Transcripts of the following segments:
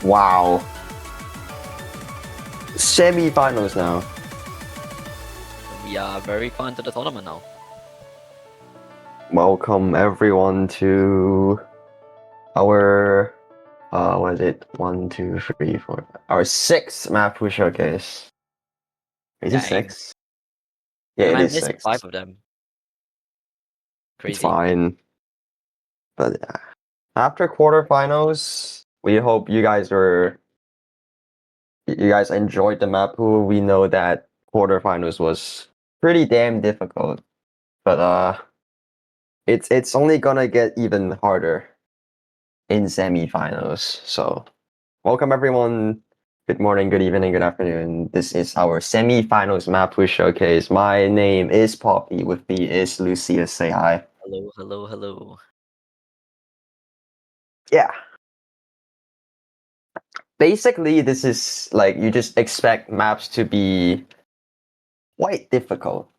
Wow. Semifinals now. We are very far into the tournament now. Welcome everyone to our what is it? 1, 2, 3, 4. Our sixth Mappool showcase. Is it Dang. six? Yeah, Am it I is missing six. 5 of them? It's Crazy. fine. But after quarterfinals, we hope you guys enjoyed the Mappool. We know that quarterfinals was pretty damn difficult. But it's only gonna get even harder in semifinals. So welcome everyone. Good morning, good evening, good afternoon. This is our semifinals Mappool showcase. My name is Poppy. With me is Lucia. Say hi. Hello, hello, hello. Yeah. Basically, this is like you just expect maps to be quite difficult.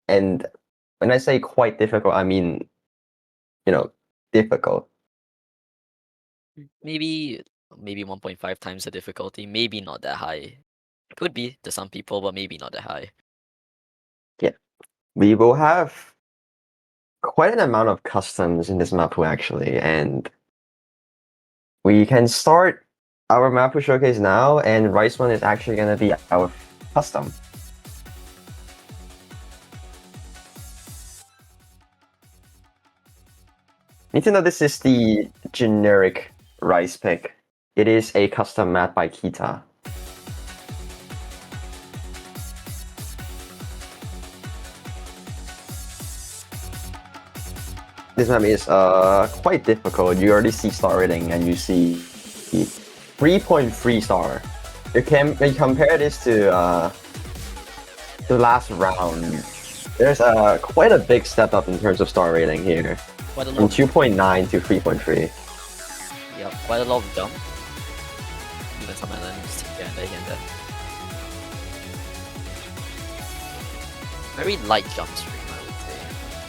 And when I say quite difficult, I mean, difficult. Maybe 1.5 times the difficulty. Maybe not that high. Could be to some people, but maybe not that high. Yeah. We will have quite an amount of customs in this Mappool actually, and we can start our Mappool showcase now, and Rice one is actually gonna be our custom. Need to know this is the generic Rice pick. It is a custom map by Kita. This map is quite difficult. You already see star rating and you see 3.3 star. You compare this to the last round. There's quite a big step up in terms of star rating here, Quite a from lot. 2.9 to 3.3. Yeah, quite a lot of jump. Even some islands here and there. Very light jump stream, I would say.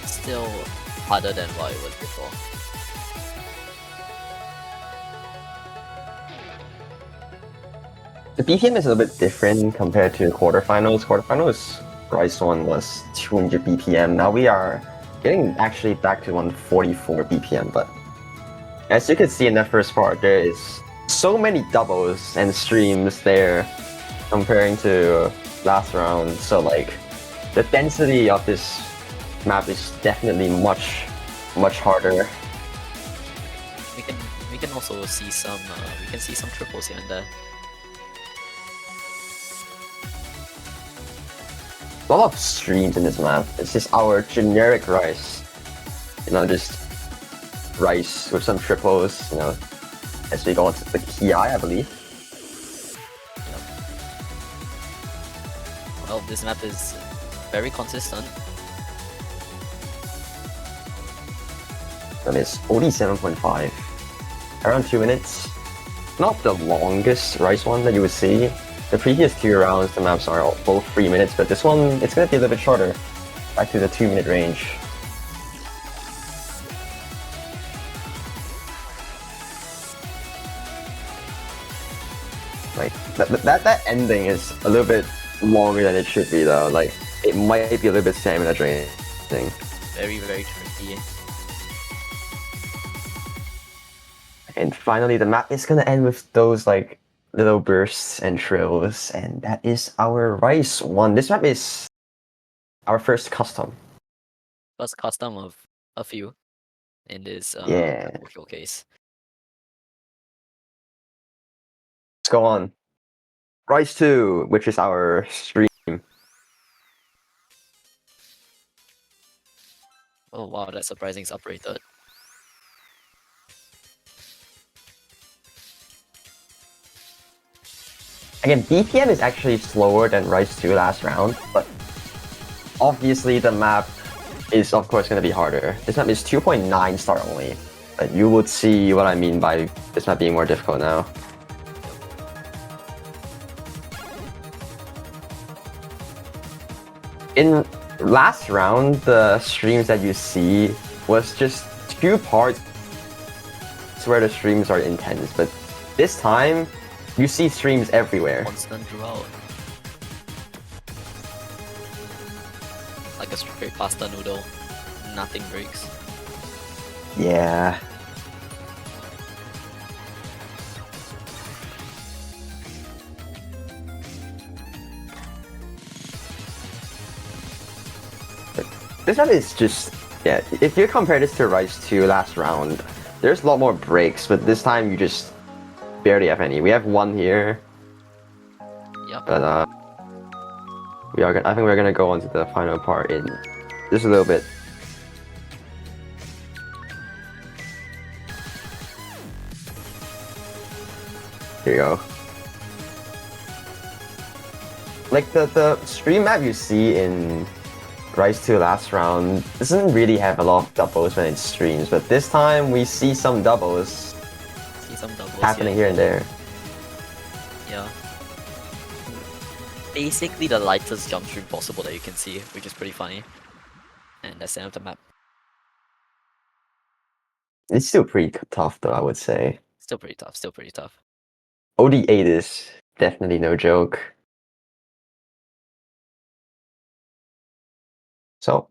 Still harder than what it was before. The BPM is a little bit different compared to quarterfinals. Quarterfinals, Rice one was 200 BPM. Now we are getting actually back to 144 BPM, but as you can see in that first part, there is so many doubles and streams there comparing to last round. So like, the density of this map is definitely much harder. We can also see some triples here and there. A lot of streams in this map. It's just our generic Rice. Just Rice with some triples, as we go into the Ki, I believe. Yep. Well, this map is very consistent. That is 47.5. Around 2 minutes. Not the longest Rice one that you would see. The previous 2 rounds, the maps are both 3 minutes, but this one, it's going to be a little bit shorter. Back to the 2-minute range. Like, that ending is a little bit longer than it should be, though. Like, it might be a little bit stamina draining. Very, very tricky. And finally, the map is going to end with those, like, little bursts and trills, and that is our Rice one. This map is our first custom. First custom of a few in this Yeah. showcase. Let's go on. Rice 2, which is our stream. Oh wow, that's surprising it's uprated. Again, BPM is actually slower than Rice 2 last round, but obviously the map is of course going to be harder. This map is 2.9 star only, but you would see what I mean by this map being more difficult now. In last round, the streams that you see was just 2 parts where the streams are intense, but This time, you see streams everywhere. Constant throughout. Like a straight pasta noodle. Nothing breaks. Yeah. This map is just, yeah, if you compare this to Rise 2 last round, there's a lot more breaks, but this time you just barely have any. We have one here, Yep. but I think we're gonna go on to the final part in just a little bit. Here you go. Like the stream map you see in Rise 2 last round doesn't really have a lot of doubles when it streams, but this time we see some doubles. See some doubles happening here and there. Yeah. Basically the lightest jump stream possible that you can see, which is pretty funny. And that's the end of the map. It's still pretty tough though, I would say. Still pretty tough, still pretty tough. OD8 is definitely no joke. So,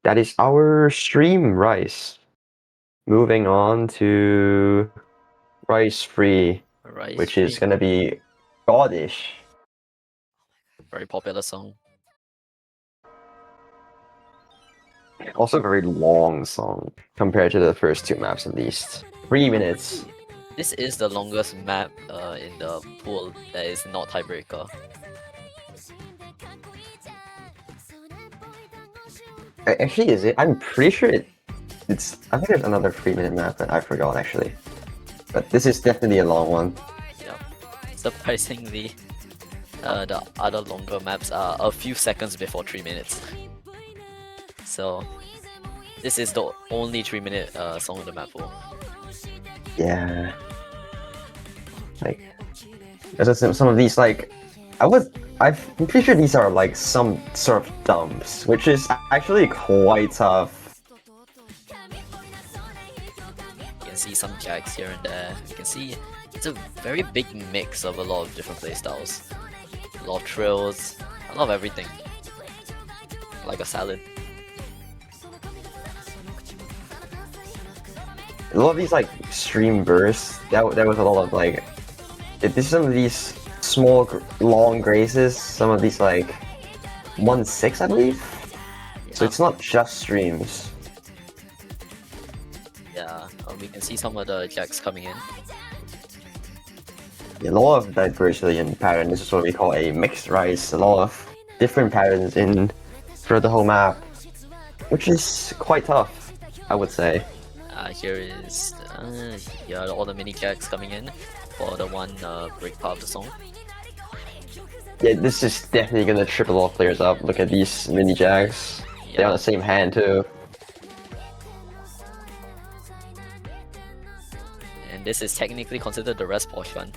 that is our stream Rise. Moving on to Rise 3, Right. which is gonna be Godish. Very popular song. Also a very long song compared to the first two maps at least. 3 minutes. This is the longest map in the pool that is not tiebreaker. Actually, is it? I'm pretty sure it's. I think there's another 3-minute map that I forgot actually. But this is definitely a long one. Yeah. Surprisingly, the other longer maps are a few seconds before 3 minutes. So this is the only 3-minute song in the map pool. Yeah. Like, there's some of these like, I'm pretty sure these are like some sort of dumps, which is actually quite tough. You can see some jacks here and there. You can see it's a very big mix of a lot of different playstyles. A lot of trills, a lot of everything. Like a salad. A lot of these like stream bursts. There was a lot of like, there's some of these small long graces. Some of these like 1-6, I believe. Yeah. So it's not just streams. Yeah, we can see some of the jacks coming in. A lot of diversity in pattern. This is what we call a mixed rice. A lot of different patterns in for the whole map, which is quite tough, I would say. Here is yeah, all the mini jacks coming in for the one break part of the song. Yeah, this is definitely gonna trip a lot of players up. Look at these mini jacks. They're on the same hand too. And this is technically considered the rest portion.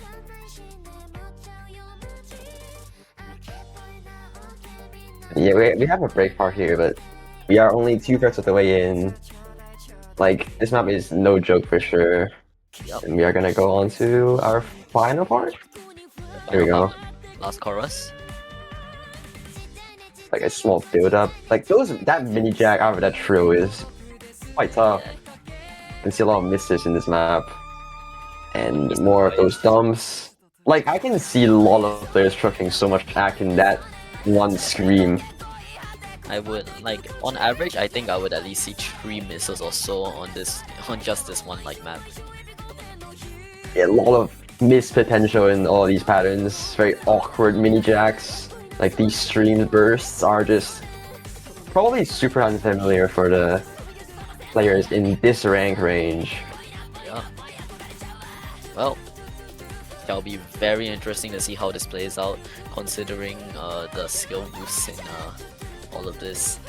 Yeah, we have a break part here, but we are only 2/3 of the way in. Like, this map is no joke for sure. Yep. And we are gonna go on to our final part. Here we go. Last chorus. Like a small build up. Like that mini jack out of that trio is quite tough. Yeah. You can see a lot of misses in this map. And more of those dumps. Like, I can see a lot of players trucking so much back in that one scream. I would like on average I think I would at least see 3 misses or so on just this one like map. Yeah, a lot of missed potential in all these patterns. Very awkward mini jacks. Like, these stream bursts are just probably super unfamiliar for the players in this rank range. Yeah. Well, that'll be very interesting to see how this plays out, considering the skill boosts in all of this.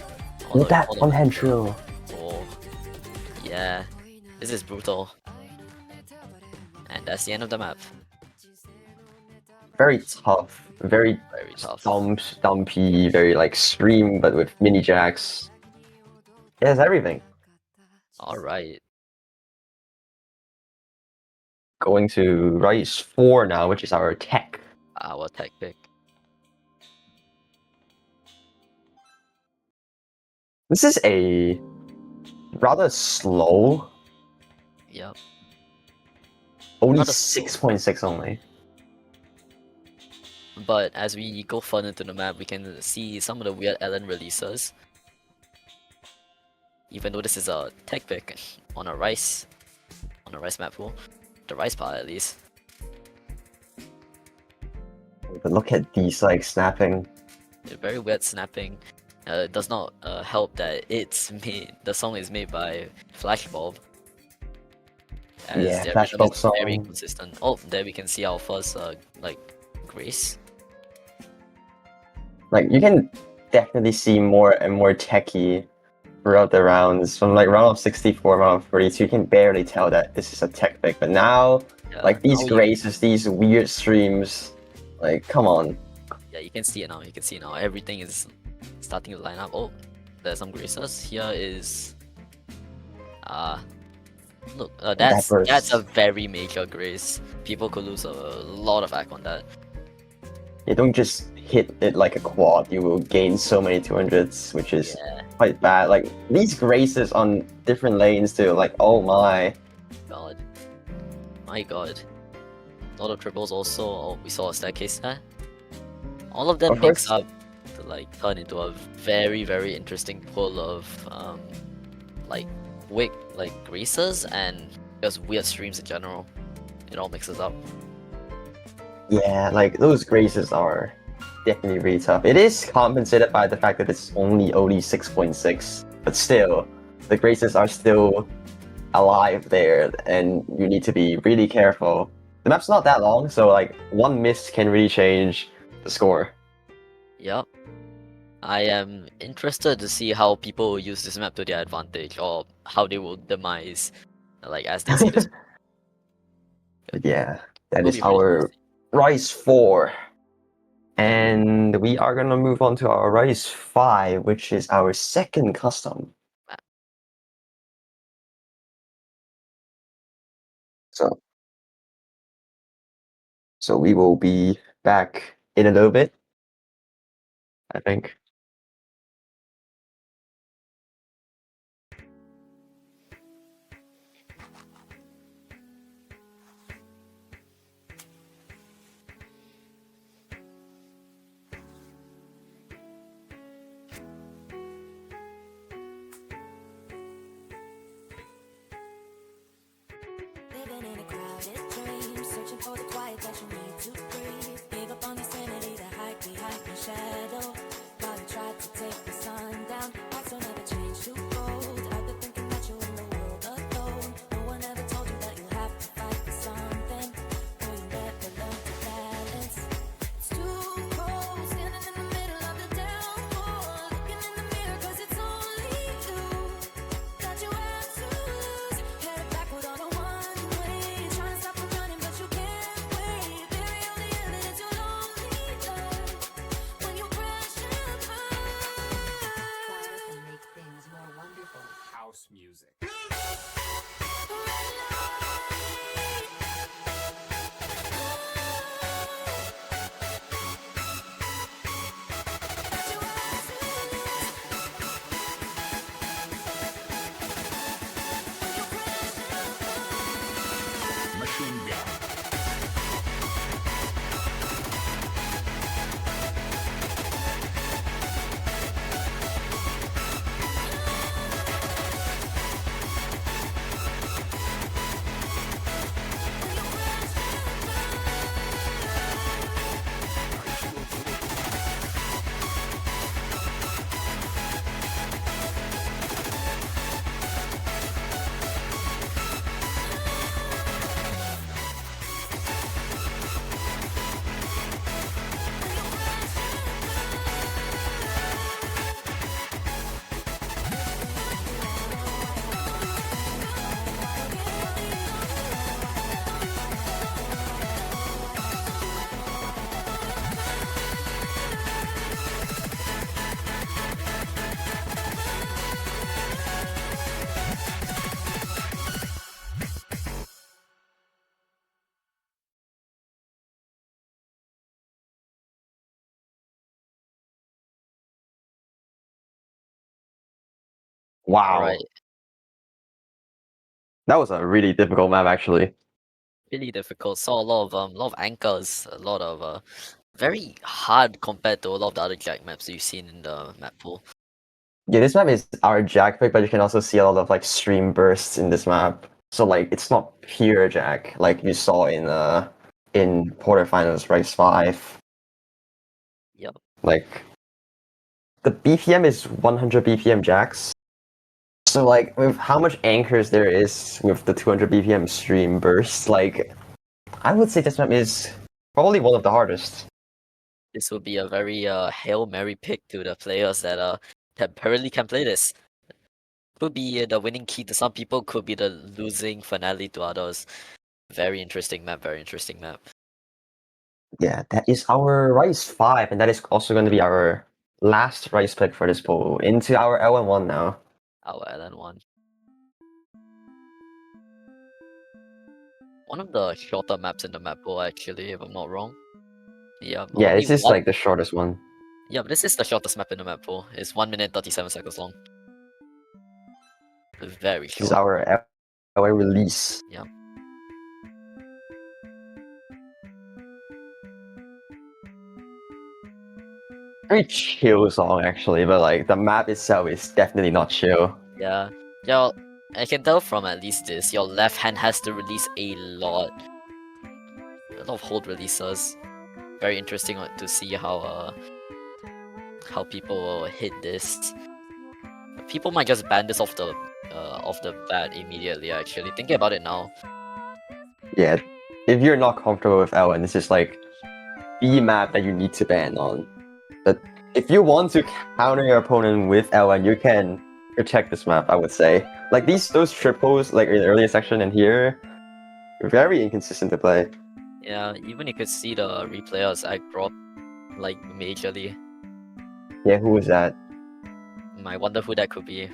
Look at that one-hand trio. Oh, yeah, this is brutal. And that's the end of the map. Very tough. Very tough. Dumpy, very like stream, but with mini jacks. It has everything. Alright. going to Rise 4 now, which is our tech. Our tech pick. This is a rather slow, Yep. only Not a slow, 6.6 only. but as we go further into the map, we can see some of the weird Ellen releases. Even though this is a tech pick on a rice map pool, the rice part at least. But look at these like snapping. Very weird snapping. It does not help that the song is made by Flashbulb. As Yeah, their rhythm flashbulb is very song. consistent. Oh, there we can see our first like Grace. Like you can definitely see more and more techy throughout the rounds. From like round of 64, round of 42, you can barely tell that this is a tech pick. But now, Yeah, like these now graces, these weird streams, like come on. yeah, you can see it now. You can see it now. Everything is starting to line up. Oh, there's some Graces. Here is look, That that's a burst. very major Grace. People could lose a lot of act on that. You don't just hit it like a quad, you will gain so many 200s, which is Yeah, quite bad. Like these graces on different lanes too, like oh my. God, my God. A lot of triples also. Oh, we saw a staircase there. All of them Of mix course, up to like turn into a very very interesting pull of like wig like greases and just weird streams in general. It all mixes up. yeah, like those graces are definitely really tough. It is compensated by the fact that it's only 6.6, but still, the graces are still alive there, and you need to be really careful. The map's not that long, so like one miss can really change the score. Yep. I am interested to see how people will use this map to their advantage or how they will demise like as they see this. But yeah, that Will is be really our interesting. Rise 4. And we are gonna move on to our Rise 5, which is our second custom. Map. So, so we will be back in a little bit, I think. Living in a crowded dream, searching for the quiet that you need to breathe. Gave up on your sanity to hide behind your shadow. While you tried to take the sun down, also never changed to gold. Out there thinking that you're in the world alone. No one ever told you that you have to fight for something. No, you never learned to balance. It's too cold, standing in the middle of the downpour. Looking in the mirror, cause it's only you that you have to lose. Headed backward on a one-way, trying to stop from running. Wow. Alright, That was a really difficult map actually. really difficult. Saw a lot of anchors, a lot of very hard compared to a lot of the other Jack maps you've seen in the map pool. Yeah, this map is our Jack pick, but you can also see a lot of like stream bursts in this map. So like it's not pure Jack like you saw in quarterfinals race 5. Yep. Like the BPM is 100 BPM Jacks. So like with how much anchors there is with the 200 BPM stream bursts, like I would say this map is probably one of the hardest. This would be a very Hail Mary pick to the players that apparently can play this. Could be the winning key to some people, could be the losing finale to others. Very interesting map, very interesting map. Yeah, that is our Rice 5, and that is also going to be our last Rice pick for this pool. Into our LN1 now. Our LN1. One of the shorter maps in the map pool actually, if I'm not wrong. Yeah, Yeah, only this is one. like the shortest one. Yeah, but this is the shortest map in the map pool. It's 1 minute 37 seconds long. Very This is short. our LN release. Yeah. Very chill song actually, but like the map itself is definitely not chill. Yeah. Yeah, I can tell from at least this, your left hand has to release a lot. A lot of hold releases. Very interesting to see how people will hit this. People might just ban this off the bat immediately actually. Thinking about it now. Yeah, if you're not comfortable with LN, this is like the map that you need to ban on. But if you want to counter your opponent with LN, you can protect this map, I would say. Like those triples, like in the earlier section and here, very inconsistent to play. Yeah, even you could see the replayers I drop like majorly. Yeah, who was that? I wonder who that could be.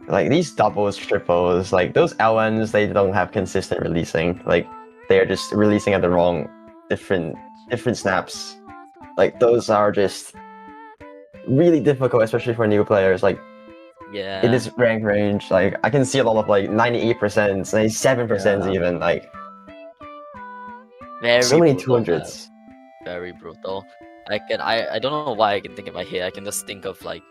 Like these doubles, triples, like those LNs, they don't have consistent releasing. Like they are just releasing at the wrong, different snaps. Like those are just really difficult, especially for new players. Like in Yeah, this rank range, like I can see a lot of like 98%, 97% yeah. even. Like so Very many brutal map. 200s. Very brutal. I don't know why I can think in my head. I can just think of like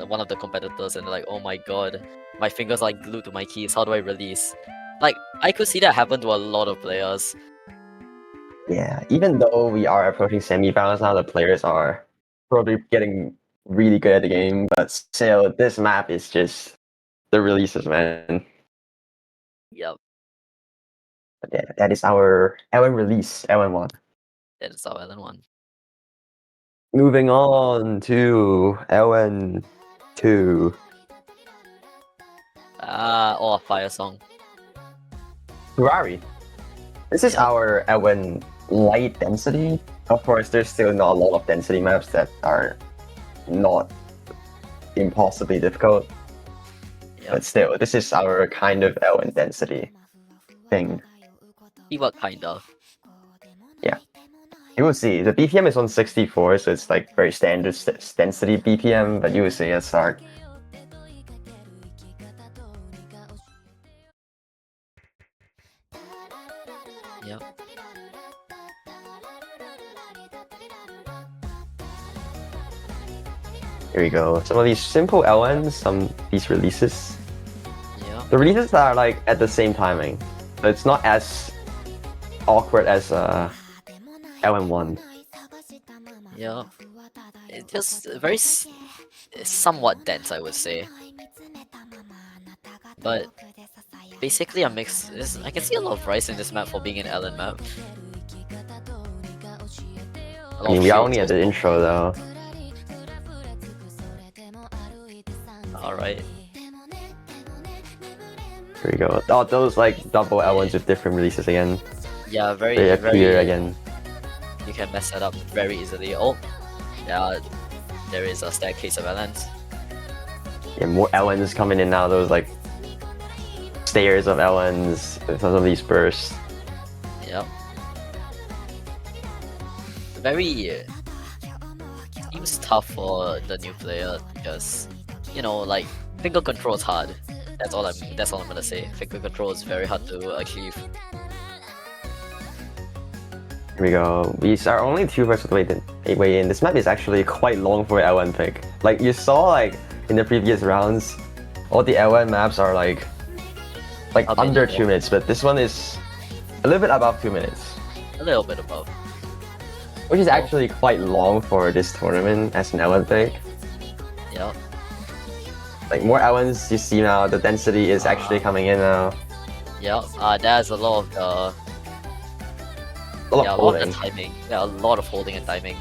one of the competitors and like, oh my god, my fingers are glued to my keys. How do I release? Like I could see that happen to a lot of players. Yeah, even though we are approaching semifinals now, the players are probably getting really good at the game. But still, this map is just the releases, man. Yep, But yeah, that is our LN release, LN1. that is our LN1. Moving on to LN2. Oh, Fire Song. Ferrari. This is Yep. our LN light density. Of course, there's still not a lot of density maps that are not impossibly difficult. Yep. But still, this is our kind of LN density thing. See what kind of. Yeah. You will see, the BPM is on 64, so it's like very standard density BPM, but you will see it's hard. Yep. Here we go. Some of these simple LNs, these releases. Yep. The releases are like at the same timing, so it's not as awkward as LN1. Yep. It's just very somewhat dense, I would say. But basically a mix. I can see a lot of rice in this map for being an LN map. I mean, we are only at the intro though. Alright. Here we go. Oh, those like double L1s with different releases again. Yeah, They very appear again. You can mess that up very easily. Oh, yeah, there is a staircase of LNs. Yeah, more LNs coming in now. Those like stairs of LNs with some of these bursts. Yep. Very seems tough for the new player because you know, like finger control is hard. That's all I'm gonna say. Finger control is very hard to achieve. Here we go. These are only 2 versus way in. This map is actually quite long for LN pick. Like you saw, like in the previous rounds, all the LN maps are like How many under more? 2 minutes, but this one is a little bit above 2 minutes, A little bit above. which is actually quite long for this tournament as an LN pick. Yeah. Like more LNs you see now, the density is actually coming in now. Yeah. There's a lot of A lot yeah, of a lot of holding. the timing. Yeah, a lot of holding and timing.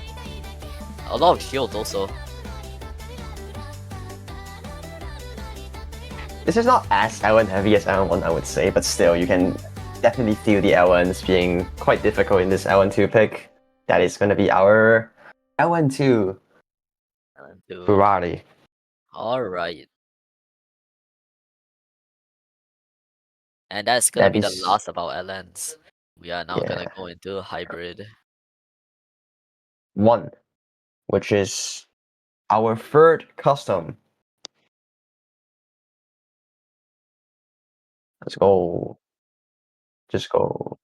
A lot of shields also. This is not as LN heavy as LN1, I would say, but still, you can definitely feel the LNs being quite difficult in this LN2 pick. That is going to be our LN2 Ferrari. Alright. And that's gonna be the last about LNs. We are now gonna go into hybrid. 1, which is our third custom. Let's go. Just go.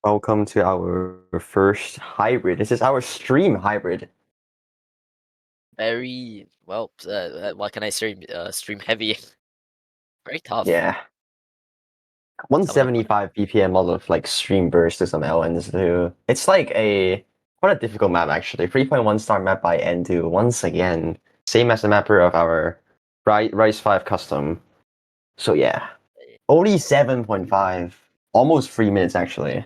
Welcome to our first hybrid. This is our stream hybrid. Very well, what can I stream? Stream heavy. Very tough. Yeah. 175 BPM out of like stream burst to some LNs too. It's like a quite a difficult map actually. 3.1 star map by Endu once again. Same as the mapper of our Rise 5 custom. So yeah. Only 7.5. Almost 3 minutes actually.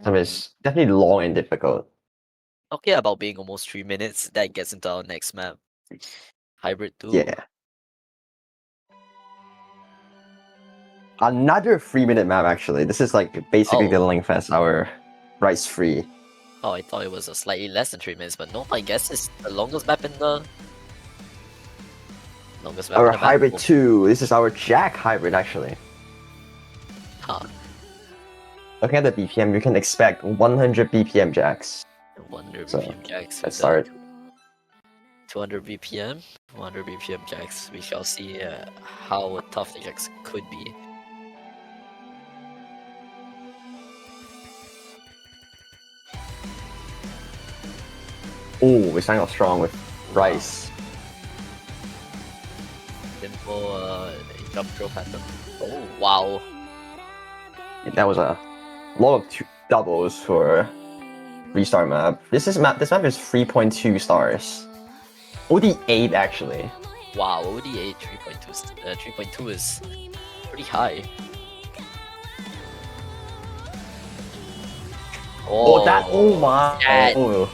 So it's definitely long and difficult. Okay, about being almost 3 minutes. That gets into our next map. Hybrid 2. Yeah. Another 3-minute map actually. This is like basically the length as our Rise 3. Oh, I thought it was a slightly less than 3 minutes, but no, I guess it's the longest map in the Our hybrid map. 2. This is our Jack hybrid actually. Huh. Looking at the BPM, you can expect 100 BPM jacks. I wonder So, BPM jacks let's with start. 200 BPM, 100 BPM jacks. We shall see how tough the jacks could be. Oh, we're starting off strong with Rice. Simple jump throw pattern. Oh wow! That was a lot of doubles for restart map. This map is 3.2 stars. OD 8 actually. Wow, OD8 3.2 3.2 is pretty high. Oh my!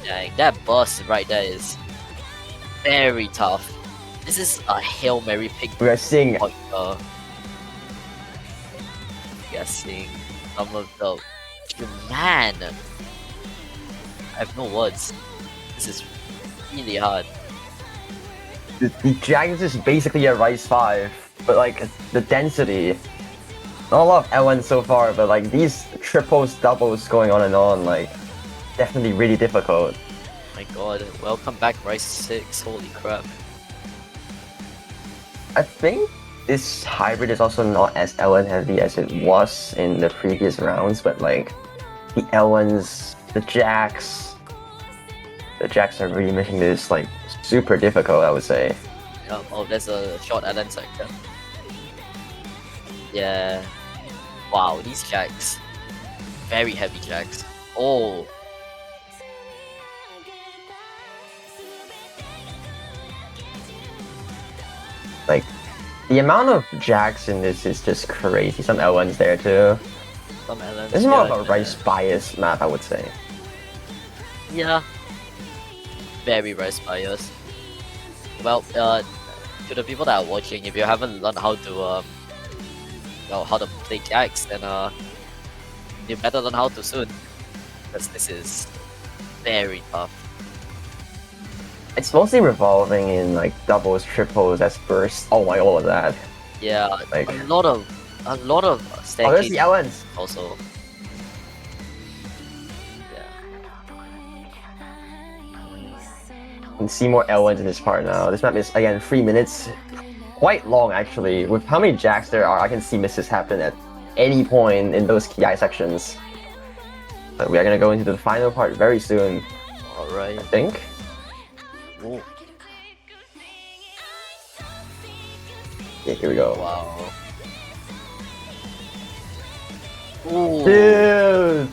Dang, that burst right there is very tough. This is a Hail Mary pick. We are seeing Guessing some of the man. I have no words. This is really hard. the Jags is basically a Rice 5, but like the density. Not a lot of L1 so far, but like these triples, doubles going on, like definitely really difficult. My god, welcome back Rice 6, holy crap. I think this hybrid is also not as L1 heavy as it was in the previous rounds, but like the L1s, the Jacks are really making this like super difficult, I would say. Yeah, oh, there's a short Allen sector. Yeah. Wow, these jacks. Very heavy jacks. Oh. Like, the amount of jacks in this is just crazy. Some L1s there too. Some Allens. This is more of a Rice bias map, I would say. Yeah. Very Rice bias. Well, to the people that are watching, if you haven't learned how to how to play jacks, then you better learn how to soon. Because this is very tough. It's mostly revolving in like doubles, triples as bursts. Oh my, all of that. Yeah, Like, a lot of oh, there's the staircase L1s. also. Yeah. You can see more L1s in this part now. This map is again 3 minutes. Quite long actually. With how many jacks there are, I can see misses happen at any point in those KI sections. But we are gonna go into the final part very soon, Alright. I think. Ooh, Yeah, here we go. wow. Ooh. Dude!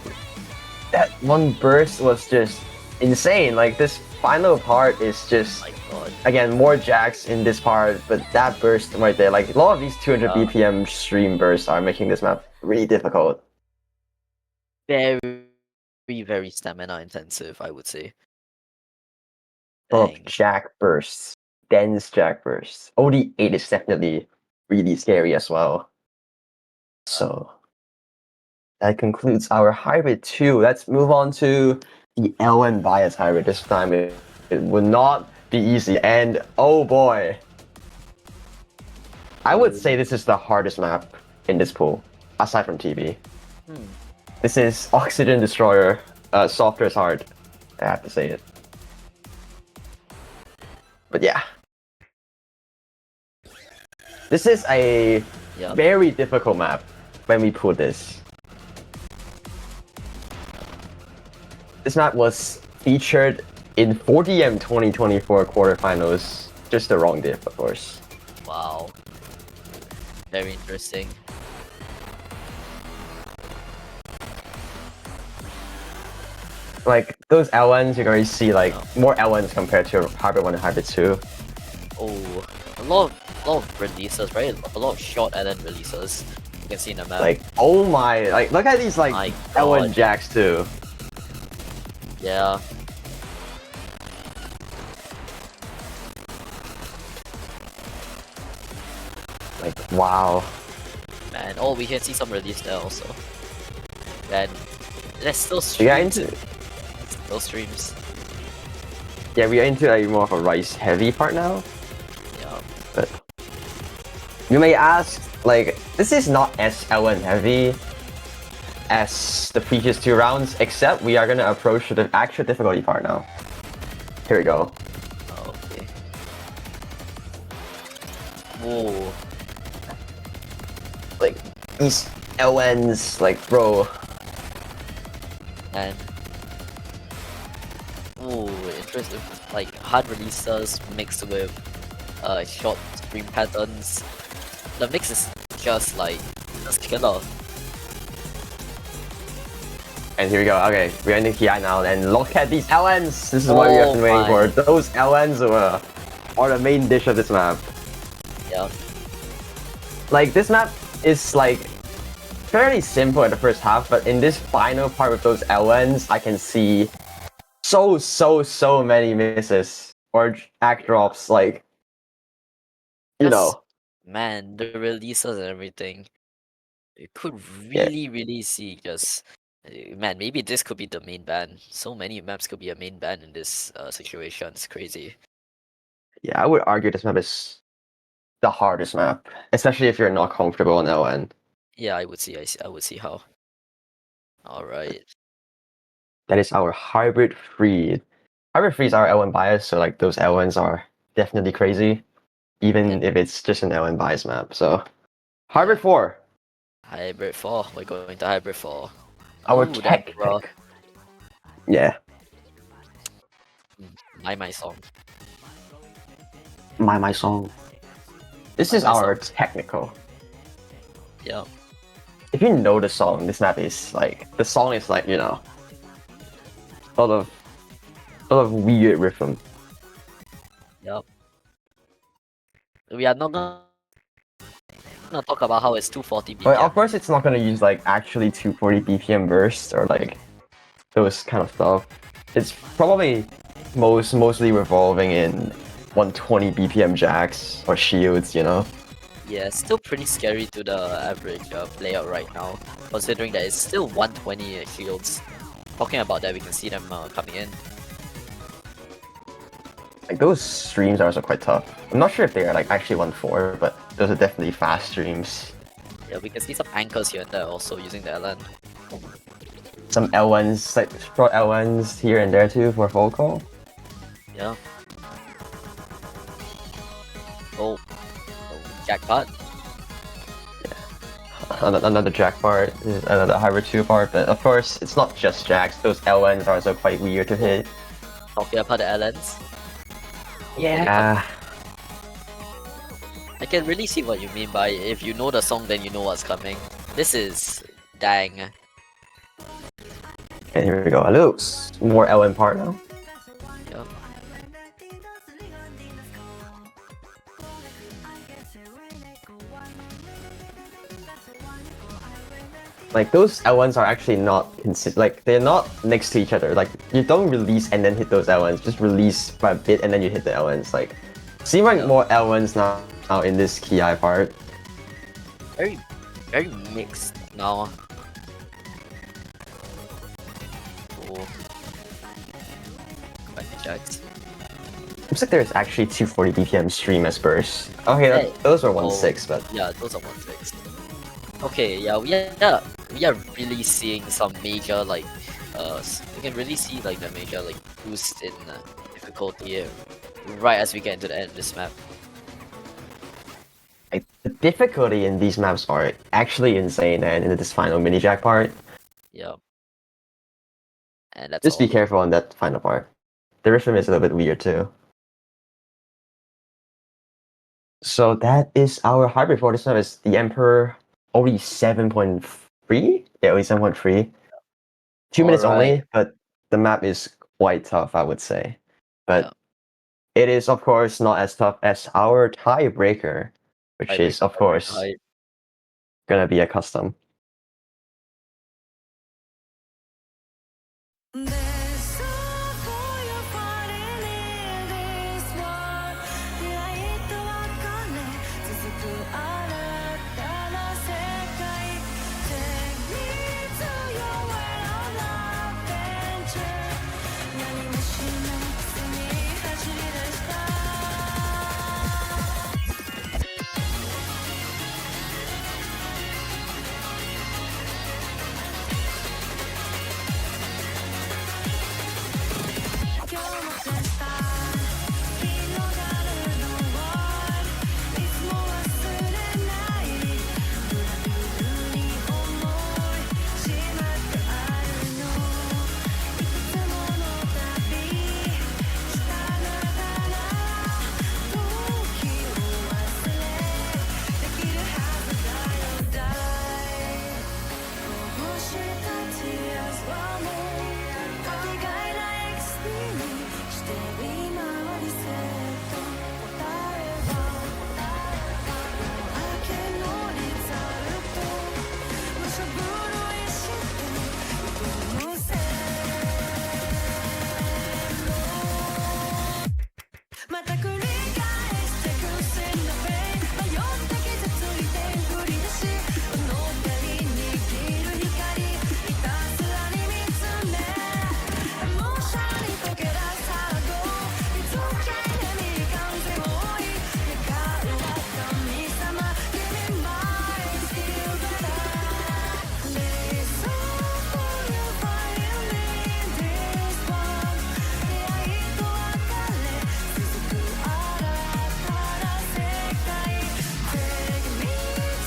That one burst was just insane. Like, this final part is just, My god. again, more jacks in this part, but that burst right there, like, a lot of these 200 Yeah. BPM stream bursts are making this map really difficult. Very stamina intensive, I would say. Full of Dang. jack bursts. Dense jack bursts. OD8 is definitely really scary as well. So, that concludes our hybrid 2. Let's move on to the LN bias hybrid. This time it will not be easy. And oh boy, I would say this is the hardest map in this pool, aside from TV. This is Oxygen Destroyer. Softer is hard. I have to say it. But yeah. This is a Yeah. very difficult map when we pull this. This map was featured in 4DM 2024 quarterfinals. Just the wrong diff, of course. Wow. Very interesting. Like, those L1s, you can already see like more L1s compared to Hybrid 1 and Hybrid 2. Oh, a lot of releases, right? A lot of short LN releases. You can see in the map. Like, oh my, like look at these like My L1 God. jacks too. Yeah. Like, wow. Man, oh, we can see some release there also. And there's still We are streams. into, Still streams. yeah, we are into like more of a rice heavy part now. Yeah. But you may ask, like, this is not as L1 heavy as the previous 2 rounds, except we are gonna approach the actual difficulty part now. Here we go. Oh, okay. Whoa. Like, these L1s, like, bro. And ooh, interesting. Like hard releases mixed with short stream patterns. The mix is just like just killer. And here we go. Okay, we're in the TI now, and look at these L1s! This is what we have been waiting for. Those L1s are the main dish of this map. Yeah. Like, this map is like fairly simple in the first half, but in this final part with those L1s, I can see so many misses or act drops. Like, you know, Man, the releases and everything. You could yeah, really see just man, maybe this could be the main ban. So many maps could be a main ban in this situation. It's crazy. yeah. I would argue this map is the hardest map, especially if you're not comfortable on L1. Yeah, I would see how. Alright. That is our hybrid free. Hybrid free is our L1 bias, so like those L1s are definitely crazy, even if it's just an L1 bias map. So hybrid 4, Hybrid 4. We're going to Hybrid 4. our Oh, the tech Emperor. pick. Yeah, My song. my song. This is My our song. technical. Yeah. If you know the song, this map is like the song is like, you know, a lot of weird rhythm. Yep. We are not gonna talk about how it's 240 BPM. But of course, it's not gonna use like actually 240 BPM bursts or like those kind of stuff. It's probably mostly revolving in 120 BPM jacks or shields, you know. Yeah, still pretty scary to the average player right now, considering that it's still 120 shields. Talking about that, we can see them coming in. Like those streams are also quite tough. I'm not sure if they are like actually 1-4, but those are definitely fast streams. Yeah, we can see some anchors here and there also using the LN. Some L1s, like short L1s here and there too for full call. Yeah. Oh, jackpot. Another jack part, another hybrid 2 part, but of course it's not just jacks. Those L1s are also quite weird to hit. Talking about the LNs. Yeah. I can really see what you mean by if you know the song, then you know what's coming. This is dang. And here we go. A little more L1 part now. Yeah. Like those L1s are actually not like they're not next to each other. Like you don't release and then hit those L1s. Just release by a bit and then you hit the L1s. Like seem like more L1s now in this Ki part. Very mixed now. Oh. Back to jacks. Looks like there's actually 240 BPM stream as burst. Okay, Hey. those are 1.6, but Yeah, those are 1.6. Okay, yeah, we are really seeing some major like we can really see like the major like boost in difficulty right as we get into the end of this map. like the difficulty in these maps are actually insane, and in this final mini jack part, Yeah. And that's just all. be careful on that final part. The rhythm is a little bit weird too. So that is our hybrid for this map. Is the Emperor only 7.3? Yeah, only 7.3. 2 minutes Alright. only, but the map is quite tough, I would say. But Yeah. it is, of course, not as tough as our tiebreaker, which is, of course, Tiebreaker. gonna be a custom. There's so for your fighting in this war 出会いと別れ続く新たな世界 Take me to your world of adventure 何もしなくてに走り出した今日もテスター広がるのは いつも忘れないブランドに思いしまってあるのいくつもの旅したながら時を忘れできるはずだよ大こぼした tears はもうかけがえないエクスピリして今はリセット答えは明けのリザルト無所震えしてどの線路また繰り返してくせのペイ迷って傷ついて振り出しこの手に握る光ひたすらに見つめエモーションに溶け出すハードいつもきゃいでに完全を追い願うは神様 Give me my still better There's so for you finally this one 出会いと別れ続く新たな世界 Take me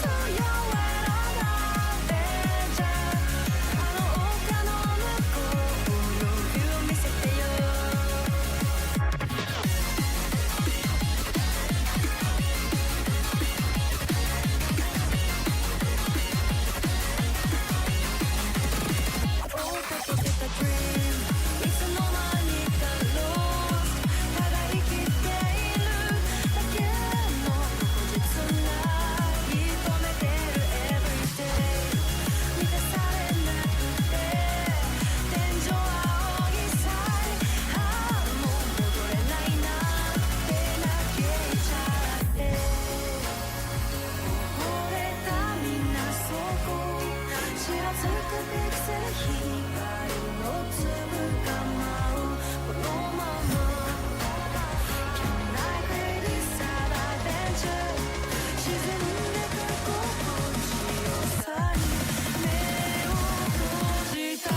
to your world of adventure あの丘の向こう余裕見せてよ追いかけてた dream いつの間にか lost ただ生きているだけの確実な引き止めてる everyday 満たされなくて天井青いさえもう戻れないなんて泣けちゃって惚れたみんなそこ知らずくピクセル光の粒が舞うこのまま Can I create this adventure 沈んでく心地よさに目を閉じた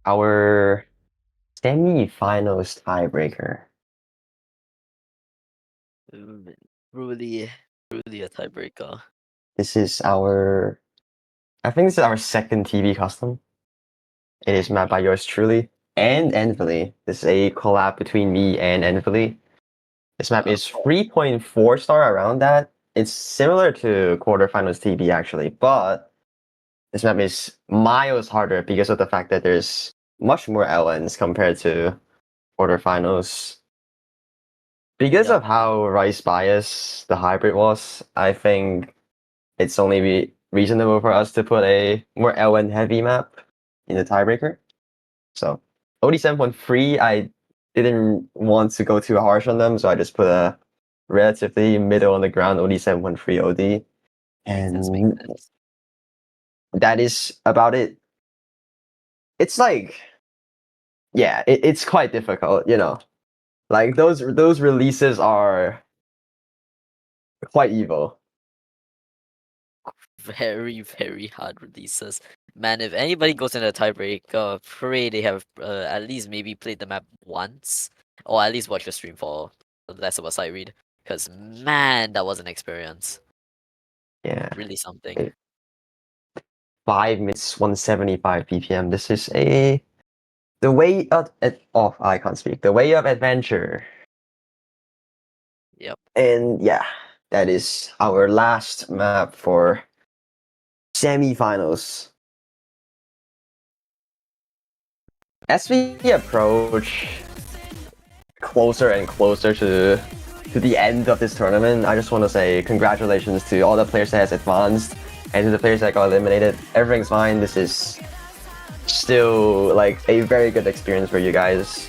our semi-finals tiebreaker. Truly a tiebreaker. This is our, I think this is our second TV custom. It is mapped by yours truly and Envily. This is a collab between me and Envily. This map is 3.4 star, around that. It's similar to quarterfinals TB actually, but this map is miles harder because of the fact that there's much more LNs compared to quarterfinals. Because Yep. of how Rice bias the hybrid was, I think it's only reasonable for us to put a more LN heavy map in the tiebreaker. So OD 7.3, I didn't want to go too harsh on them, so I just put a relatively middle on the ground OD 7.3 OD. And Sense. that is about it. It's like, yeah, it's quite difficult, you know. Like those releases are quite evil. Very hard releases. Man, if anybody goes in a tiebreaker, pray they have at least maybe played the map once, or at least watch the stream for less of a sight read. Because man, that was an experience. Yeah. Really something. 5 minutes, 175 BPM. This is the way of I can't speak. The way of adventure. Yep. And yeah, that is our last map for semifinals. As we approach closer and closer to the end of this tournament, I just want to say congratulations to all the players that has advanced and to the players that got eliminated. Everything's fine. This is still like a very good experience for you guys.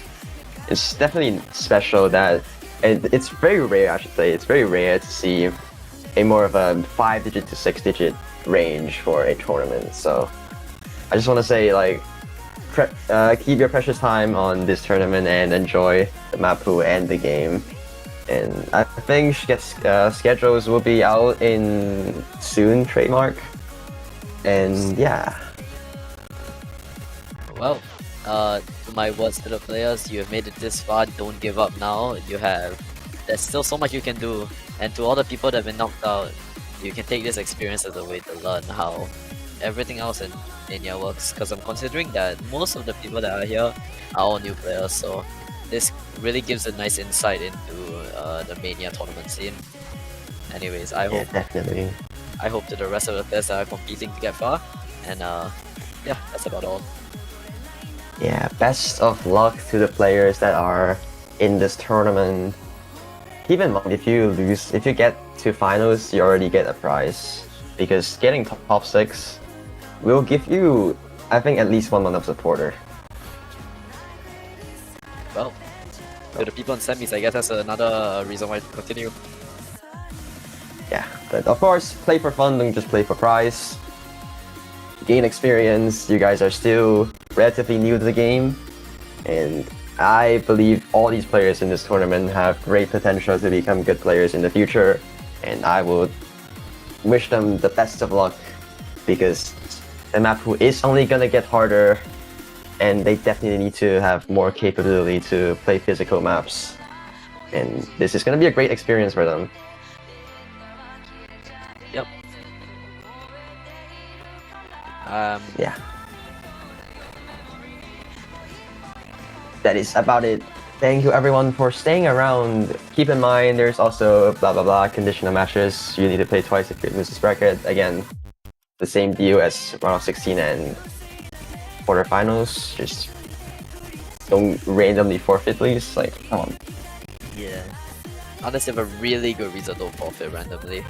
It's definitely special that, and it's very rare, I should say, it's very rare to see a more of a 5-digit to 6-digit range for a tournament. So I just want to say, like, keep your precious time on this tournament and enjoy the Mappool and the game. And I think schedules will be out in soon, trademark. And yeah. Well, to my words to the players, you have made it this far. Don't give up now. There's still so much you can do. And to all the people that have been knocked out, you can take this experience as a way to learn how everything else in Mania works. Because I'm considering that most of the people that are here are all new players, so this really gives a nice insight into the Mania tournament scene. Anyways, I hope to the rest of the players that are competing to get far. And yeah, that's about all. Yeah, best of luck to the players that are in this tournament. Keep in mind, if you get to finals, you already get a prize. Because getting top 6 will give you, I think, at least 1 month of supporter. Well, to the people in semis, I guess that's another reason why to continue. Yeah, but of course, play for fun, don't just play for prize. Gain experience, you guys are still relatively new to the game. And I believe all these players in this tournament have great potential to become good players in the future. And I would wish them the best of luck, because the Mappool is only gonna get harder, and they definitely need to have more capability to play physical maps. And this is gonna be a great experience for them. Yep. Yeah. That is about it. Thank you everyone for staying around. Keep in mind there's also blah blah blah conditional matches. You need to play twice if you lose this bracket. Again, the same deal as round of 16 and quarterfinals. Just don't randomly forfeit, please. Like, come on. Yeah. Unless you have a really good reason, don't forfeit randomly.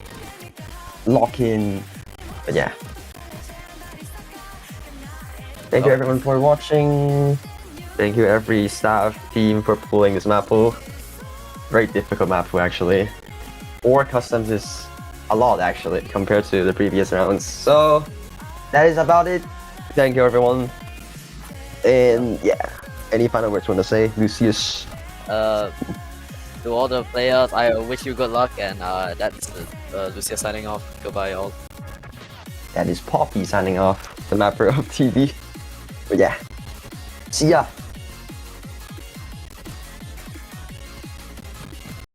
Lock in. But yeah. Thank you everyone for watching. Thank you every staff team for pulling this Mappool. Very difficult Mappool actually. 4 customs is a lot actually compared to the previous rounds. So that is about it. Thank you everyone. And yeah, any final words you want to say, Lucius? To all the players, I wish you good luck, and that's Lucia signing off. Goodbye, all. That is Poppy signing off, the mapper of TV. But yeah, See ya.